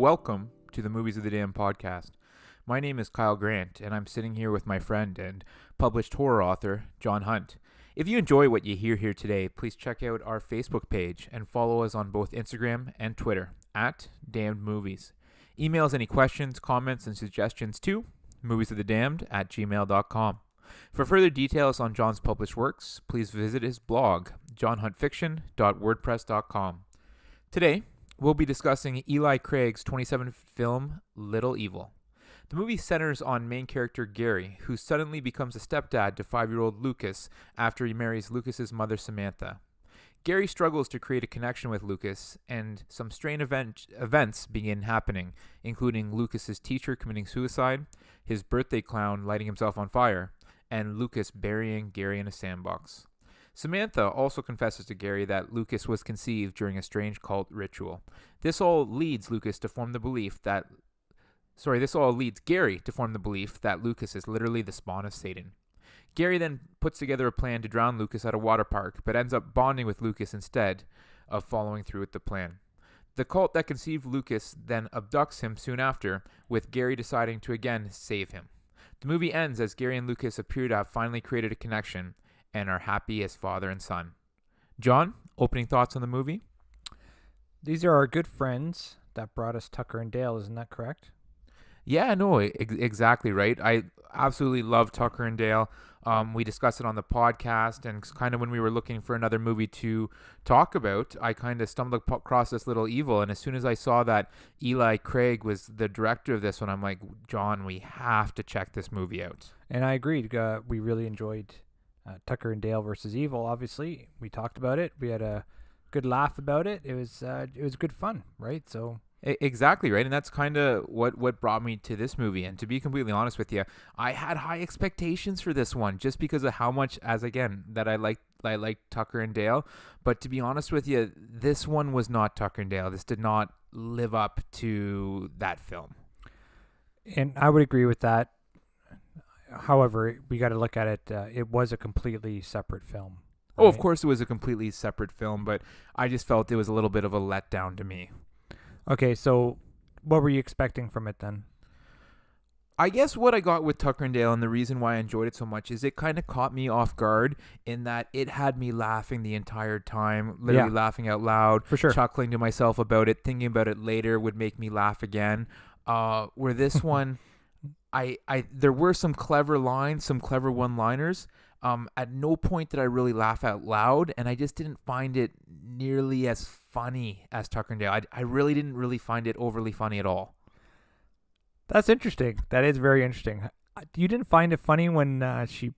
welcome to the Movies of the Damned podcast. My name is Kyle Grant, and I'm sitting here with my friend and published horror author, John Hunt. If you enjoy what you hear here today, please check out our Facebook page and follow us on both Instagram and Twitter at Damned Movies. Email us any questions, comments, and suggestions to moviesofthedamned@gmail.com. For further details on John's published works, please visit his blog, johnhuntfiction.wordpress.com. Today, we'll be discussing Eli Craig's 2017 film, Little Evil. The movie centers on main character Gary, who suddenly becomes a stepdad to 5-year-old Lucas after he marries Lucas's mother Samantha. Gary struggles to create a connection with Lucas, and some strange events begin happening, including Lucas's teacher committing suicide, his birthday clown lighting himself on fire, and Lucas burying Gary in a sandbox. Samantha also confesses to Gary that Lucas was conceived during a strange cult ritual. This all leads Gary to form the belief that Lucas is literally the spawn of Satan. Gary then puts together a plan to drown Lucas at a water park, but ends up bonding with Lucas instead of following through with the plan. The cult that conceived Lucas then abducts him soon after, with Gary deciding to again save him. The movie ends as Gary and Lucas appear to have finally created a connection and are happy as father and son. John, opening thoughts on the movie? These are our good friends that brought us Tucker and Dale, isn't that correct? Yeah, no, exactly right. I absolutely love Tucker and Dale. We discussed it on the podcast, and kind of when we were looking for another movie to talk about, I kind of stumbled across this Little Evil, and as soon as I saw that Eli Craig was the director of this one, I'm like, John, we have to check this movie out. And I agreed. We really enjoyed Tucker and Dale versus Evil. Obviously, we talked about it. We had a good laugh about it. It was good fun, right? So. Exactly, right? And that's kind of what brought me to this movie. And to be completely honest with you, I had high expectations for this one just because of how much, that I liked Tucker and Dale. But to be honest with you, this one was not Tucker and Dale. This did not live up to that film. And I would agree with that. However, we got to look at it. It was a completely separate film. Right? Oh, of course it was a completely separate film, but I just felt it was a little bit of a letdown to me. Okay, so what were you expecting from it then? I guess what I got with Tucker and Dale, and the reason why I enjoyed it so much, is it kind of caught me off guard in that it had me laughing the entire time, literally laughing out loud, for sure, chuckling to myself about it, thinking about it later would make me laugh again. Where this one, there were some clever lines, some clever one-liners. At no point did I really laugh out loud, and I just didn't find it nearly as funny as Tucker and Dale. I really didn't really find it overly funny at all. That's interesting. That is very interesting. You didn't find it funny when she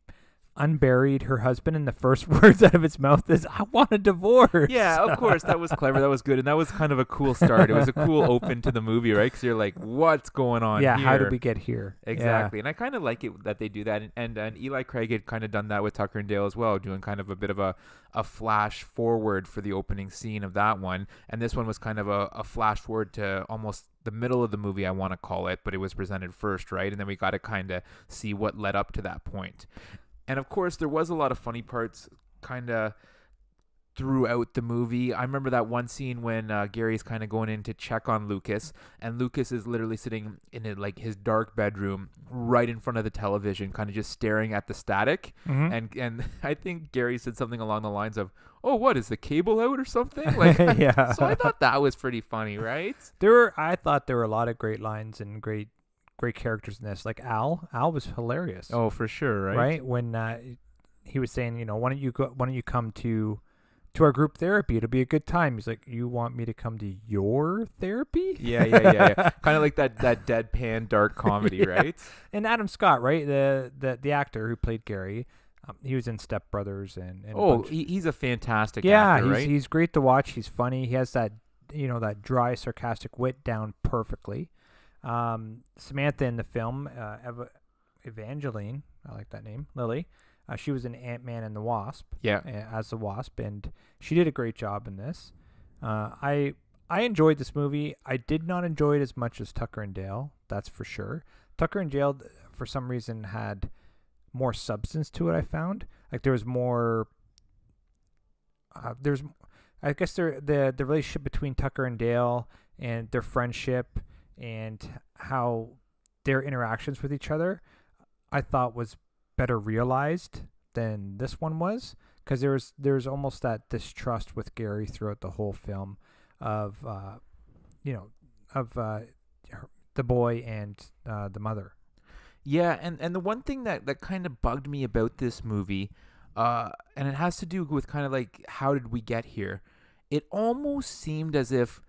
unburied her husband and the first words out of his mouth is, "I want a divorce." Yeah, of course. That was clever. That was good. And that was kind of a cool start. It was a cool open to the movie, right? Because you're like, what's going on here? How did we get here? Exactly. Yeah. And I kind of like it that they do that. And Eli Craig had kind of done that with Tucker and Dale as well, doing kind of a bit of a flash forward for the opening scene of that one. And this one was kind of a flash forward to almost the middle of the movie, I want to call it, but it was presented first, right? And then we got to kind of see what led up to that point. And of course, there was a lot of funny parts kind of throughout the movie. I remember that one scene when Gary's kind of going in to check on Lucas, and Lucas is literally sitting in his dark bedroom right in front of the television, kind of just staring at the static. Mm-hmm. And I think Gary said something along the lines of, "Oh, what is the cable out or something?" Like, yeah. So I thought that was pretty funny, right? I thought there were a lot of great lines and great characters in this. Like Al was hilarious. Oh, for sure, right? Right, when he was saying, why don't you come to our group therapy? It'll be a good time. He's like, you want me to come to your therapy? Yeah. Kind of like that deadpan dark comedy, yeah. Right? And Adam Scott, right, the actor who played Gary, he was in Step Brothers and he's a fantastic actor, right? He's great to watch. He's funny. He has that that dry, sarcastic wit down perfectly. Samantha in the film, Evangeline, I like that name, Lily. She was in Ant-Man and the Wasp. Yeah. As the Wasp, and she did a great job in this. I enjoyed this movie. I did not enjoy it as much as Tucker and Dale, that's for sure. Tucker and Dale, for some reason, had more substance to it, I found. Like, there was more... I guess the relationship between Tucker and Dale and their friendship and how their interactions with each other, I thought was better realized than this one was, because there's almost that distrust with Gary throughout the whole film of you know of the boy and the mother. Yeah, and the one thing that kind of bugged me about this movie, and it has to do with kind of like how did we get here? It almost seemed as if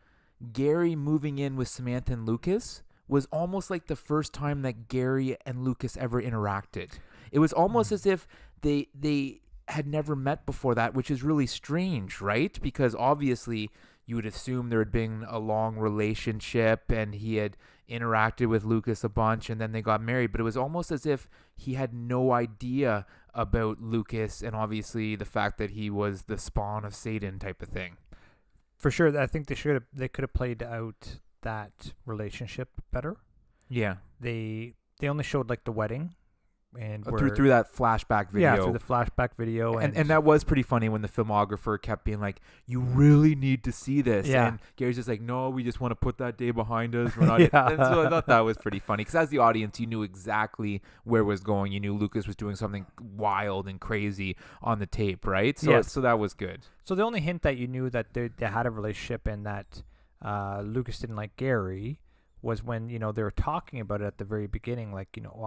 Gary moving in with Samantha and Lucas was almost like the first time that Gary and Lucas ever interacted. It was almost as if they had never met before that, which is really strange, right? Because obviously you would assume there had been a long relationship and he had interacted with Lucas a bunch and then they got married, but it was almost as if he had no idea about Lucas and obviously the fact that he was the spawn of Satan type of thing. For sure, I think they could have played out that relationship better. Yeah. They only showed like the wedding, and through that flashback video. Yeah, through the flashback video, and that was pretty funny when the filmographer kept being like, "You really need to see this," Yeah. and Gary's just like, "No, we just want to put that day behind us." We're not. Yeah. And so I thought that was pretty funny because as the audience, you knew exactly where it was going. You knew Lucas was doing something wild and crazy on the tape, right? So Yes. so that was good. So the only hint that you knew that they had a relationship and that Lucas didn't like Gary was when they were talking about it at the very beginning, like oh,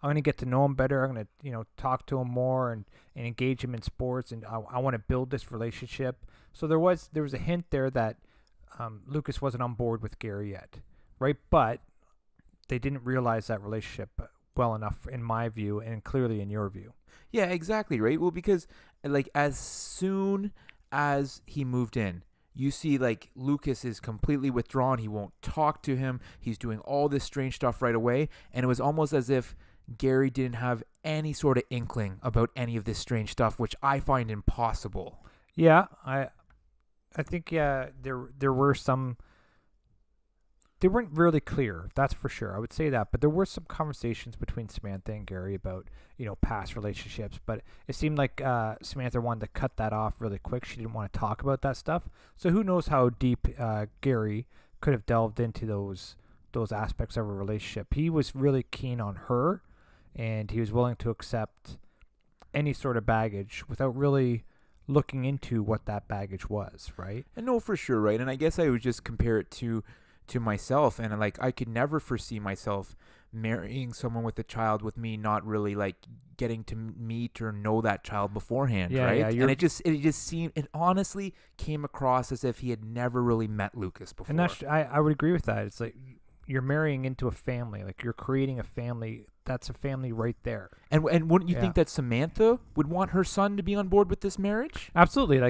I'm gonna get to know him better. I'm gonna talk to him more and engage him in sports, and I want to build this relationship. So there was a hint there that Lucas wasn't on board with Gary yet, right? But they didn't realize that relationship well enough, in my view, and clearly in your view. Yeah, exactly, right? Well, because like as soon as he moved in, you see like Lucas is completely withdrawn. He won't talk to him. He's doing all this strange stuff right away. And it was almost as if Gary didn't have any sort of inkling about any of this strange stuff, which I find impossible. Yeah, I think there were some. They weren't really clear, that's for sure. I would say that, but there were some conversations between Samantha and Gary about past relationships. But it seemed like Samantha wanted to cut that off really quick. She didn't want to talk about that stuff. So who knows how deep Gary could have delved into those aspects of a relationship. He was really keen on her, and he was willing to accept any sort of baggage without really looking into what that baggage was, right? And no, for sure, right? And I guess I would just compare it to myself, and like I could never foresee myself marrying someone with a child with me not really like getting to meet or know that child beforehand, right? Yeah, and it just seemed, it honestly came across as if he had never really met Lucas before. And that's, I would agree with that. It's like you're marrying into a family, like you're creating a family. That's a family right there. And wouldn't you think that Samantha would want her son to be on board with this marriage? Absolutely.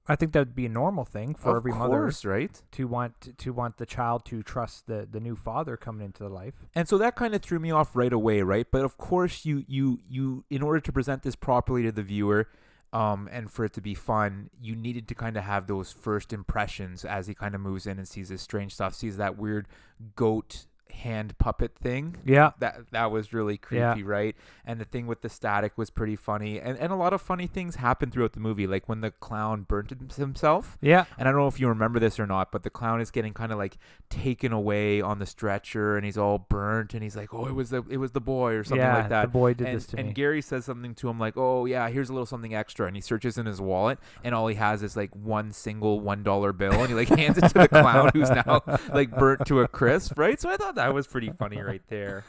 I think that would be a normal thing for every mother, right? To want the child to trust the new father coming into their life. And so that kind of threw me off right away, right? But of course, you in order to present this properly to the viewer, and for it to be fun, you needed to kind of have those first impressions as he kind of moves in and sees this strange stuff, sees that weird goat hand puppet thing. Yeah. That was really creepy, right? And the thing with the static was pretty funny. And a lot of funny things happened throughout the movie, like when the clown burnt himself. Yeah. And I don't know if you remember this or not, but the clown is getting kind of like taken away on the stretcher and he's all burnt and he's like, "Oh, it was the boy," or something like that. The boy did this to me. And Gary says something to him like, "Oh yeah, here's a little something extra." And he searches in his wallet and all he has is like one single $1 bill and he like hands it to the clown who's now like burnt to a crisp, right? So I thought that was pretty funny right there.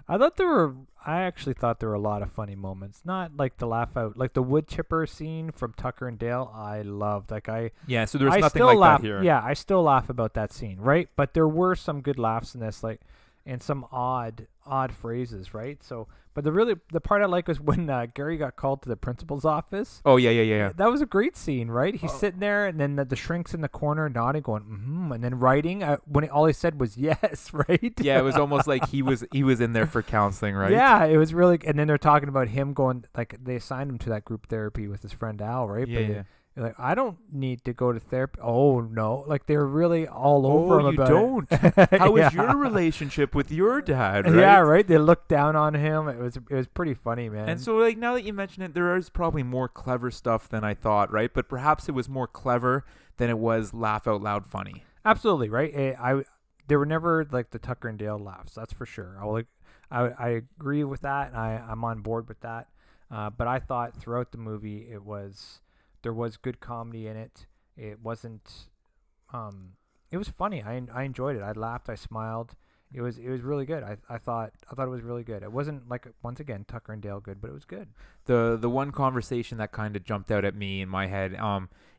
I actually thought there were a lot of funny moments. Not like the laugh out, like the wood chipper scene from Tucker and Dale. I loved. So there was nothing like that here. Yeah, I still laugh about that scene, right? But there were some good laughs in this, like, and some odd phrases, right? So, but the part I like was when Gary got called to the principal's office. Oh yeah. That was a great scene, right? He's sitting there, and then the shrink's in the corner, nodding, going, "Mm-hmm," and then writing. When all he said was "yes," right? Yeah, it was almost like he was in there for counseling, right? Yeah, it was really. And then they're talking about him going, like, they assigned him to that group therapy with his friend Al, right? Yeah. But you're like, I don't need to go to therapy. Oh no, like they're really all over him about don't. How was Yeah. your relationship with your dad? Right? Yeah, right. They looked down on him. It was pretty funny, man. And so, like, now that you mention it, there is probably more clever stuff than I thought, right? But perhaps it was more clever than it was laugh out loud funny. Absolutely, right. They were never like the Tucker and Dale laughs. That's for sure. I agree with that. And I'm on board with that. But I thought throughout the movie there was good comedy in it. It wasn't. It was funny. I enjoyed it. I laughed. I smiled. It was really good. I thought it was really good. It wasn't like, once again, Tucker and Dale good, but it was good. The one conversation that kind of jumped out at me in my head,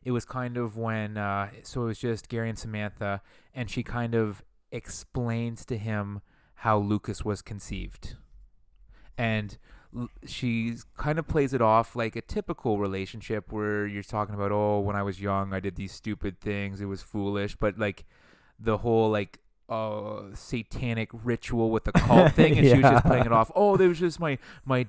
it was kind of when so it was just Gary and Samantha, and she kind of explains to him how Lucas was conceived, and she kind of plays it off like a typical relationship where you're talking about, oh, when I was young I did these stupid things, it was foolish, but like the whole like satanic ritual with the cult thing, and she was just playing it off, oh, there was just my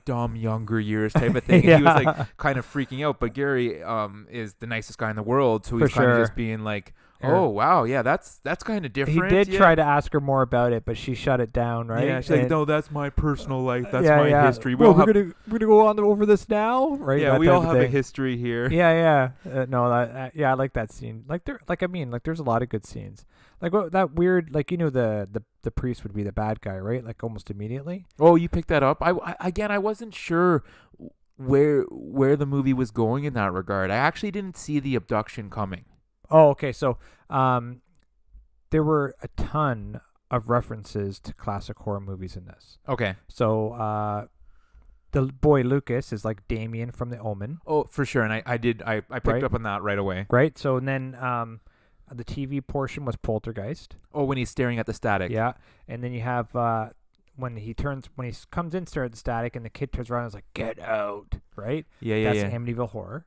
dumb younger years type of thing, and he was like kind of freaking out. But Gary is the nicest guy in the world, so he's kind of just being like, oh wow, yeah, that's kind of different. He did try to ask her more about it, but she shut it down, right? Yeah, she's like, no, that's my personal life, that's my history. We're gonna go on over this now, right? Yeah, we all have a history here. Yeah. No, I like that scene. There's a lot of good scenes. Like that weird, like, the priest would be the bad guy, right? Like almost immediately. Oh, you picked that up. I wasn't sure where the movie was going in that regard. I actually didn't see the abduction coming. Oh, okay. So, there were a ton of references to classic horror movies in this. Okay. So, the boy Lucas is like Damien from The Omen. Oh, for sure. And I picked up on that right away. Right. So and then, the TV portion was Poltergeist. Oh, when he's staring at the static. Yeah. And then you have, when he comes in, staring at the static, and the kid turns around and is like, "Get out!" Right? Yeah. That's Amityville Horror.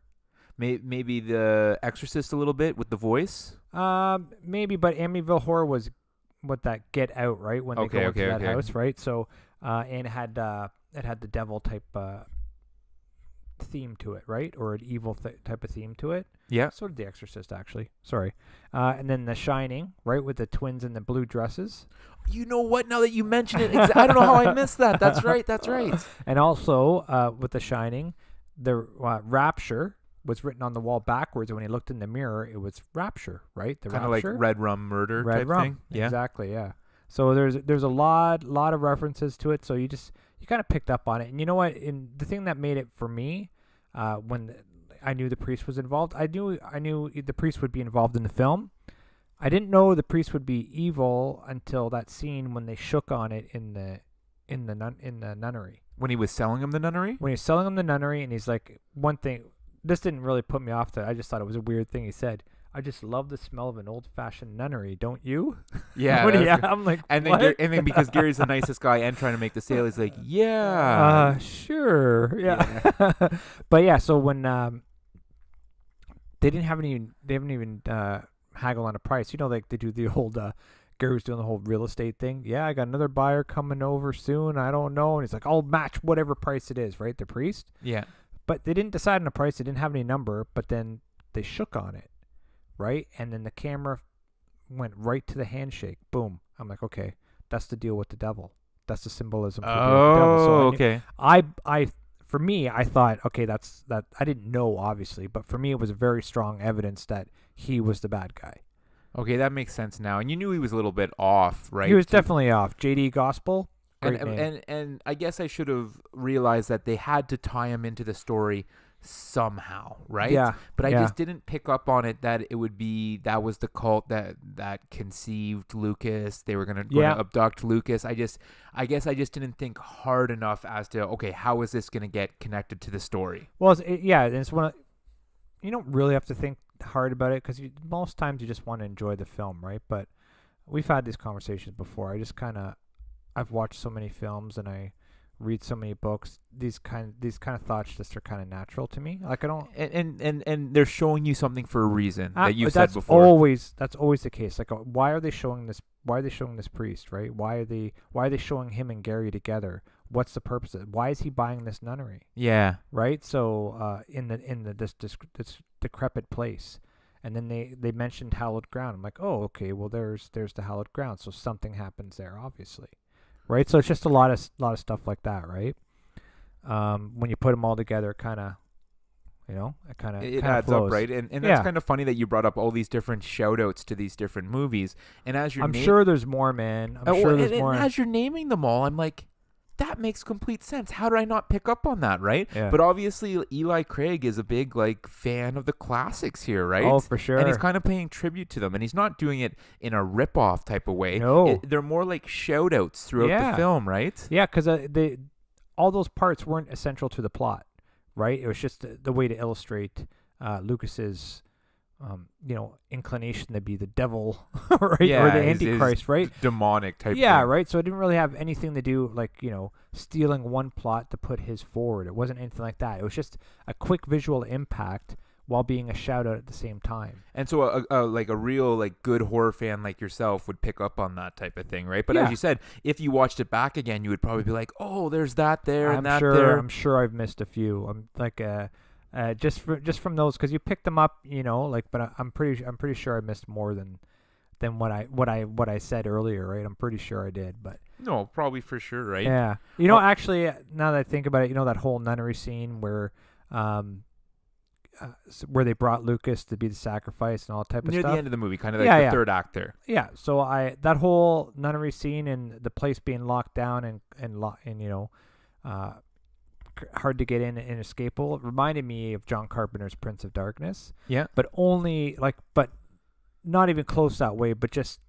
Maybe The Exorcist a little bit with the voice. Maybe, but Amityville Horror was what that Get Out, right? When they go into that house, right? So, and it had the devil type theme to it, right? Or an evil type of theme to it. Yeah. So did The Exorcist, actually. Sorry. And then The Shining, right, with the twins in the blue dresses. You know what? Now that you mention it, I don't know how I missed that. That's right. And also, with The Shining, the Rapture was written on the wall backwards. And when he looked in the mirror, it was Rapture, right? The kind of like Red Rum Murder type thing. Yeah. Exactly, yeah. So there's a lot of references to it. So you kind of picked up on it. And you know what? And the thing that made it for me, when I knew the priest was involved, I knew the priest would be involved in the film. I didn't know the priest would be evil until that scene when they shook on it in the nunnery. When he was selling him the nunnery? When he was selling him the nunnery, and he's like, one thing, this didn't really put me off. I just thought it was a weird thing he said. I just love the smell of an old-fashioned nunnery, don't you? Yeah. I'm like, and what? then because Gary's the nicest guy and trying to make the sale, he's like, yeah. Sure. Yeah. But yeah, so when they haven't even haggle on a price. Like they do the old Gary's doing the whole real estate thing. Yeah, I got another buyer coming over soon. I don't know. And he's like, I'll match whatever price it is, right? The priest. Yeah. But they didn't decide on a price. They didn't have any number, but then they shook on it, right? And then the camera went right to the handshake. Boom. I'm like, okay, that's the deal with the devil. That's the symbolism for the devil. So okay. For me, I thought, okay, that's that. I didn't know, obviously, but for me, it was very strong evidence that he was the bad guy. Okay, that makes sense now. And you knew he was a little bit off, right? He was definitely off. J.D. Gospel. And I guess I should have realized that they had to tie him into the story somehow, right? Yeah. But I just didn't pick up on it that it would be that was the cult that conceived Lucas. They were gonna abduct Lucas. I guess I just didn't think hard enough as to, okay, how is this gonna get connected to the story? Well, it's one of, you don't really have to think hard about it because most times you just want to enjoy the film, right? But we've had these conversations before. I've watched so many films and I read so many books. These kind of thoughts just are kind of natural to me. Like I don't and they're showing you something for a reason that you said before. That's always the case. Like why are they showing this? Why are they showing this priest? Right? Why are they showing him and Gary together? What's the purpose of it? Why is he buying this nunnery? Yeah. this decrepit place. And then they mentioned hallowed ground. I'm like, oh, okay, well there's the hallowed ground, so something happens there, obviously. Right? So it's just a lot of stuff like that, right? When you put them all together, You know, it kind of It adds flows. up, right? And that's Yeah. kind of funny that you brought up all these different shout outs to these different movies. And as you're I'm sure there's more, man. I'm sure there's more. and as you're naming them all, I'm like, that makes complete sense. How did I not pick up on that, right? Yeah. But obviously Eli Craig is a big like fan of the classics here, right? Oh, for sure. And he's kind of paying tribute to them, and he's not doing it in a rip-off type of way. No. They're more like shout-outs throughout Yeah. the film, right? Yeah, because all those parts weren't essential to the plot, right? It was just the way to illustrate Lucas's, inclination to be the devil, right? Yeah, or the his Antichrist, right? Demonic type Yeah, thing. right. So it didn't really have anything to do like stealing one plot to put his forward. It wasn't anything like that. It was just a quick visual impact while being a shout out at the same time. And so a real like good horror fan like yourself would pick up on that type of thing, right? But as Yeah. you said, if you watched it back again, you would probably be like, "Oh, there's that there and that sure, there." I'm sure I've missed a few. I'm like just from those because you picked them up, But I'm pretty sure I missed more than what I said earlier, right? I'm pretty sure I did, but No, probably for sure, right? yeah. Well- Actually, now that I think about it, that whole nunnery scene where they brought Lucas to be the sacrifice and all that type of Near stuff. the end of the movie, kind of like Yeah, the yeah. third act there. Yeah, so that whole nunnery scene and the place being locked down and hard to get in and escapable reminded me of John Carpenter's Prince of Darkness. Yeah. But but not even close that way. But just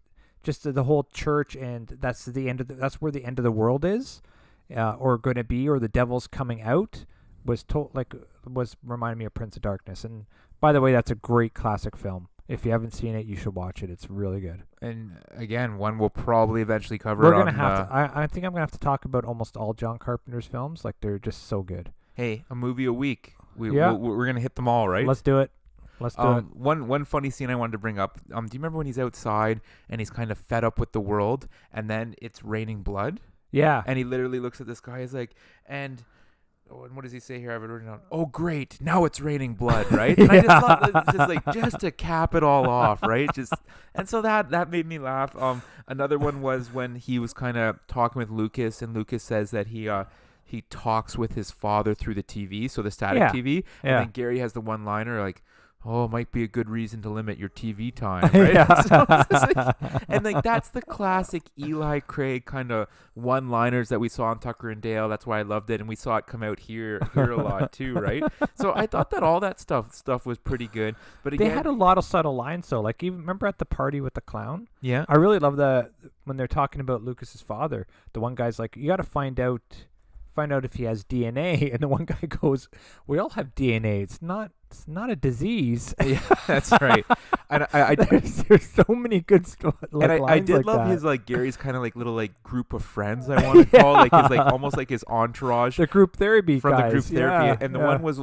the whole church, and that's that's where the end of the world is, or going to be, or the devil's coming out. Was reminding me of Prince of Darkness. And by the way, that's a great classic film. If you haven't seen it, you should watch it. It's really good. And again, one we'll probably eventually cover. We're on, gonna have to. I think I'm gonna have to talk about almost all John Carpenter's films. Like they're just so good. Hey, a movie a week. Yeah. We're gonna hit them all, right? Let's do it. Let's do it. One funny scene I wanted to bring up. Do you remember when he's outside and he's kind of fed up with the world, and then it's raining blood, Yeah. and he literally looks at this guy. He's like, and what does he say here? I have it written down. Oh, great! Now it's raining blood, right? And I just thought that it's just just to cap it all off, right? And so that made me laugh. Another one was when he was kind of talking with Lucas, and Lucas says that he talks with his father through the TV, so the static Yeah. TV. And Yeah. then Gary has the one-liner like, "Oh, it might be a good reason to limit your TV time," right? Yeah. So it's just and that's the classic Eli Craig kind of one-liners that we saw on Tucker and Dale. That's why I loved it, and we saw it come out here a lot too, right? So I thought that all that stuff was pretty good. But again, They had a lot of subtle lines though. Like even remember at the party with the clown? yeah, I really love when they're talking about Lucas's father. The one guy's like, "You got to find out if he has DNA," and the one guy goes, "We all have DNA. It's not a disease." yeah, that's right. And I there's so many good and I lines did like love that. his Gary's kind of little group of friends, I want to call his almost like his entourage the group therapy from guys. the group therapy. Yeah, And the yeah. one was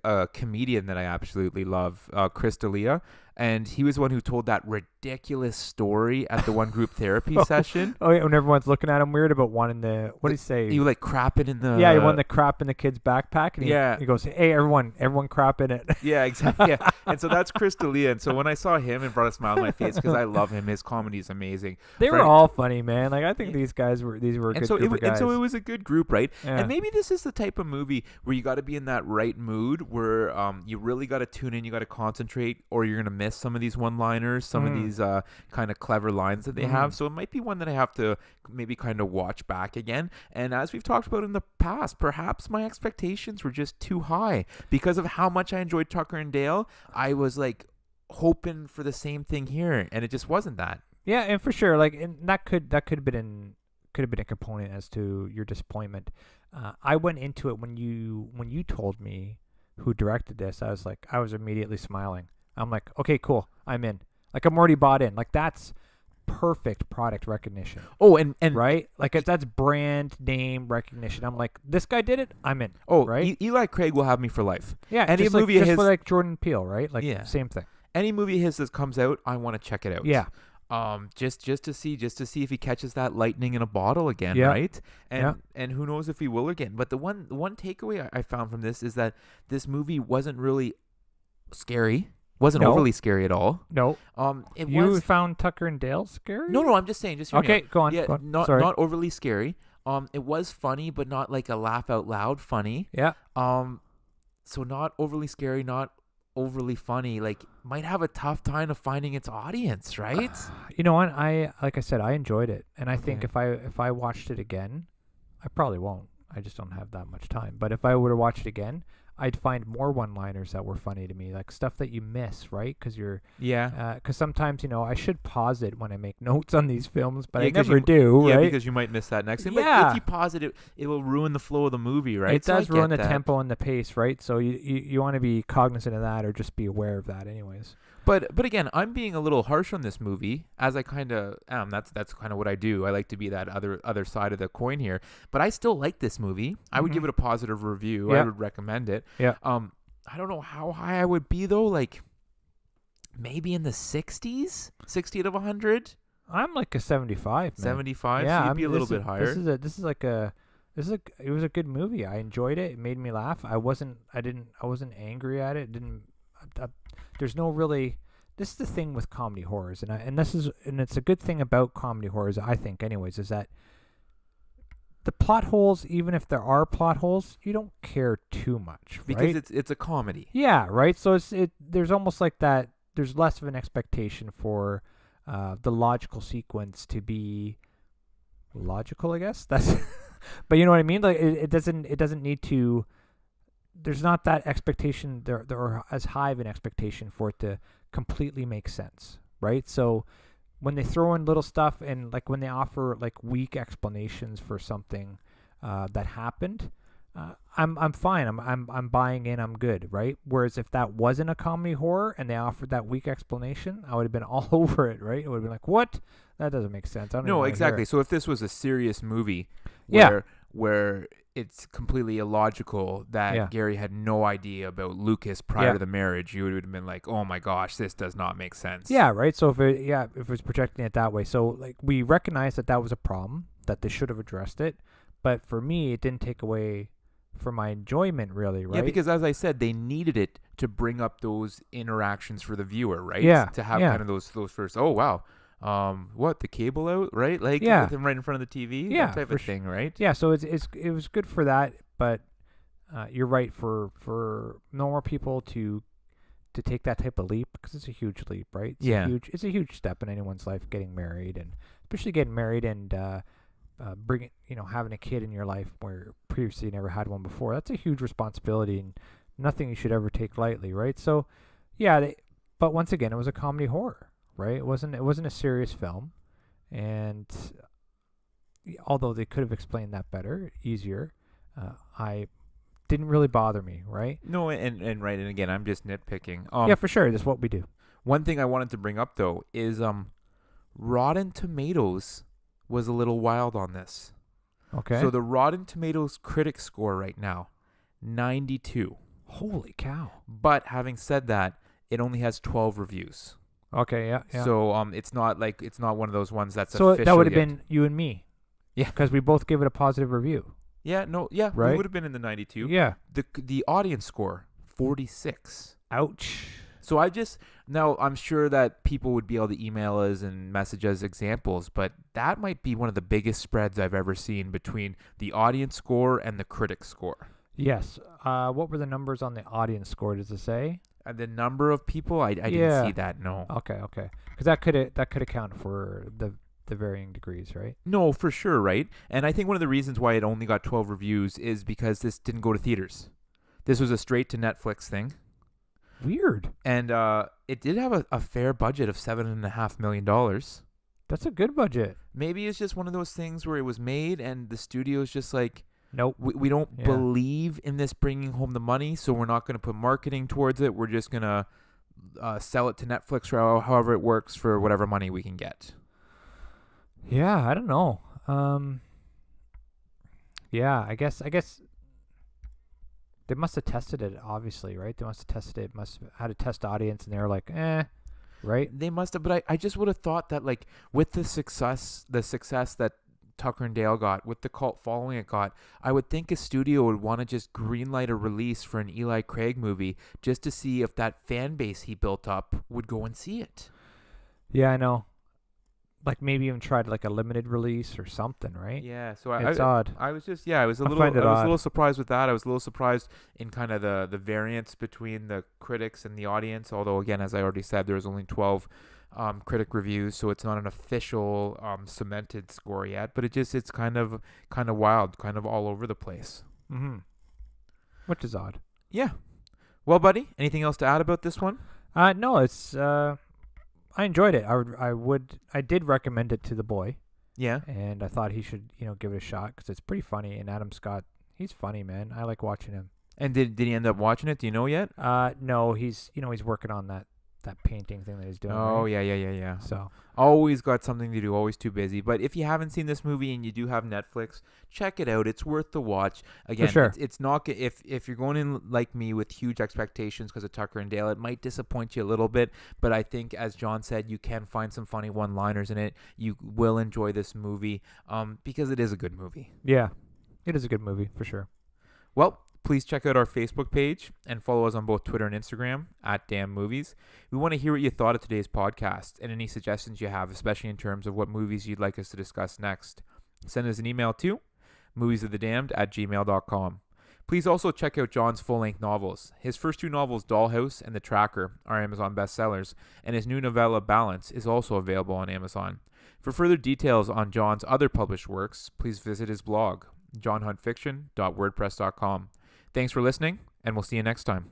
a comedian that I absolutely love, Chris D'Elia. And he was the one who told that ridiculous story at the one group therapy session. Oh yeah, when everyone's looking at him weird about wanting the what did he say? He was crapping in the Yeah, he won the crap in the kid's backpack, and Yeah. he goes, "Hey, everyone crap in it." Yeah, exactly. Yeah. And so that's Chris D'Elia. And so when I saw him, it brought a smile on my face because I love him. His comedy is amazing. They were Frank- all funny, man. Like I think these were a and good so group of guys. and so it was a good group, right? Yeah. And maybe this is the type of movie where you got to be in that right mood, where you really got to tune in, you got to concentrate, or you're gonna miss some of these one-liners, some of these kind of clever lines that they have. So it might be one that I have to maybe kind of watch back again. And as we've talked about in the past, perhaps my expectations were just too high because of how much I enjoyed Tucker and Dale. I was hoping for the same thing here, and it just wasn't that. Yeah, and for sure, and that could have been a component as to your disappointment. I went into it when you told me who directed this. I was immediately smiling. I'm like, okay, cool, I'm in. I'm already bought in. That's perfect product recognition. Oh, and Right? That's brand name recognition. I'm like, this guy did it, I'm in. oh, right? Eli Craig will have me for life. Yeah, any just movie of just his- like Jordan Peele, right? Yeah. Same thing. Any movie of his that comes out, I want to check it out. Yeah. Just to see if he catches that lightning in a bottle again, Yeah. right? And Yeah. and who knows if he will again. But the one takeaway I found from this is that this movie wasn't really scary. Wasn't No. overly scary at all. No. It You was found Tucker and Dale scary? no. I'm just saying. Just hear me Okay, out. go on. Yeah, go on. not Sorry. not overly scary. It was funny, but not a laugh out loud funny. Yeah. so not overly scary, not overly funny, like might have a tough time of finding its audience, right? You know what? Like I said, I enjoyed it, and I think Okay. if I watched it again, I probably won't. I just don't have that much time. But if I were to watch it again, I'd find more one-liners that were funny to me, like stuff that you miss, right? Yeah. Because sometimes I should pause it when I make notes on these films, but Yeah, I because never do, yeah, right? because you might miss that next thing. But if Yeah, you pause it, it will ruin the flow of the movie, right? it So I does ruin get the that. tempo and the pace, right? So you want to be cognizant of that, or just be aware of that, anyways. But again, I'm being a little harsh on this movie, as I kind of am. That's kind of what I do. I like to be that other side of the coin here. But I still like this movie. I would give Mhm. it a positive review. I Yeah, would recommend it. yeah. I don't know how high I would be though. Like maybe in the 60s, 60 out of 100, I'm like a 75, man. 75. So Yeah, you'd be a little bit this higher. is a this is like a this is a it was a good movie. I enjoyed it. It made me laugh. I wasn't angry at it. Didn't there's no really this is the thing with comedy horrors, and it's a good thing about comedy horrors, I think, anyways, is that the plot holes, even if there are plot holes, you don't care too much, Because right? it's a comedy. Yeah, right. So there's almost like that. There's less of an expectation for the logical sequence to be logical, I guess. That's, but you know what I mean. Like it doesn't need to. There's not that expectation there are as high of an expectation for it to completely make sense, right? So when they throw in little stuff and like when they offer like weak explanations for something that happened, I'm fine. I'm buying in. I'm good, right? Whereas if that wasn't a comedy horror and they offered that weak explanation, I would have been all over it, right? It would have been like, what? That doesn't make sense. I don't even No, want to hear exactly. it. So if this was a serious movie Yeah, where it's completely illogical that yeah, Gary had no idea about Lucas prior yeah. to the marriage, you would have been like, "Oh my gosh, this does not make sense." Yeah, right. So if it was projecting it that way, so like we recognize that that was a problem that they should have addressed it, but for me, it didn't take away from my enjoyment, really, Yeah, right? because as I said, they needed it to bring up those interactions for the viewer, right? Yeah, To have yeah, kind of those first, oh wow, what, the cable out, right? Like yeah, with him right in front of the TV, that yeah, type for of thing, right? yeah. So it was good for that, but you're right for normal people to take that type of leap because it's a huge leap, right? Yeah. It's a huge step in anyone's life, getting married, and especially getting married and bringing having a kid in your life where previously you never had one before. That's a huge responsibility and nothing you should ever take lightly, right? So yeah, but once again, it was a comedy horror, right? It wasn't a serious film, and although they could have explained that better, easier, I didn't really bother me, right? No, and right, and again, I'm just nitpicking. Yeah, for sure. That's what we do. One thing I wanted to bring up though is Rotten Tomatoes was a little wild on this. Okay. So the Rotten Tomatoes critic score right now, 92. Holy cow. But having said that, it only has 12 reviews. Okay, yeah, yeah. So it's not one of those ones that's So official that would have yet. been you and me. Yeah. Because we both gave it a positive review. Yeah, no, yeah, we Right? would have been in the 92. Yeah. The audience score, 46. Ouch. So now I'm sure that people would be able to email us and message us examples, but that might be one of the biggest spreads I've ever seen between the audience score and the critic score. Yes. What were the numbers on the audience score? Does it say? The number of people, I Yeah. didn't see that. No, Okay. Because that could account for the varying degrees, right? no, for sure, right? And I think one of the reasons why it only got 12 reviews is because this didn't go to theaters. This was a straight to Netflix thing, Weird. and it did have a fair budget of $7.5 million. That's a good budget. Maybe it's just one of those things where it was made and the studio's just like, Nope. we don't Yeah. believe in this bringing home the money, so we're not going to put marketing towards it. We're just going to sell it to Netflix or however it works for whatever money we can get. Yeah, I don't know. Yeah, I guess they must have tested it, obviously, right? They must have tested it, must have had a test audience, and they were like, right? They must have, but I just would have thought that like with the success that Tucker and Dale got, with the cult following it got, I would think a studio would want to just greenlight a release for an Eli Craig movie just to see if that fan base he built up would go and see it. Yeah, I know. like maybe even tried like a limited release or something, right? Yeah, so It's odd. I was just I was a I little find it I was a odd. little surprised with that. I was a little surprised in kind of the variance between the critics and the audience. Although again, as I already said, there was only 12 critic reviews, so it's not an official cemented score yet. But it's kind of wild, kind of all over the place. Mm-hmm. Which is odd. Yeah. Well, buddy, anything else to add about this one? No, it's I enjoyed it. I did recommend it to the boy, Yeah. and I thought he should, give it a shot because it's pretty funny. And Adam Scott, he's funny, man. I like watching him. And did he end up watching it? Do you know yet? No, he's working on that painting thing that he's doing. Oh, right? yeah. So Always got something to do, always too busy. But if you haven't seen this movie and you do have Netflix, check it out. It's worth the watch. Again, sure. it's not if you're going in like me with huge expectations because of Tucker and Dale, it might disappoint you a little bit. But I think, as John said, you can find some funny one-liners in it. You will enjoy this movie because it is a good movie. yeah, it is a good movie for sure. Well, please check out our Facebook page and follow us on both Twitter and Instagram @DamnMovies. We want to hear what you thought of today's podcast and any suggestions you have, especially in terms of what movies you'd like us to discuss next. Send us an email to moviesofthedamned@gmail.com. Please also check out John's full-length novels. His first two novels, Dollhouse and The Tracker, are Amazon bestsellers, and his new novella, Balance, is also available on Amazon. For further details on John's other published works, please visit his blog, johnhuntfiction.wordpress.com. Thanks for listening, and we'll see you next time.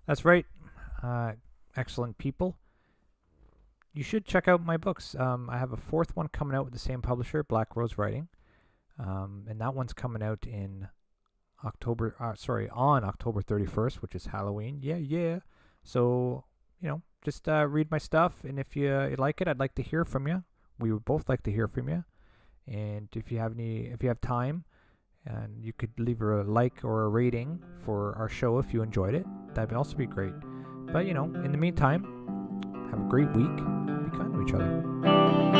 That's right. Excellent people. You should check out my books. I have a fourth one coming out with the same publisher, Black Rose Writing, and that one's coming out in on October 31st, which is Halloween. Yeah. So just read my stuff, and if you like it, I'd like to hear from you. We would both like to hear from you, and if you have time. And you could leave a like or a rating for our show if you enjoyed it. That'd also be great. But, in the meantime, have a great week. Be kind to each other.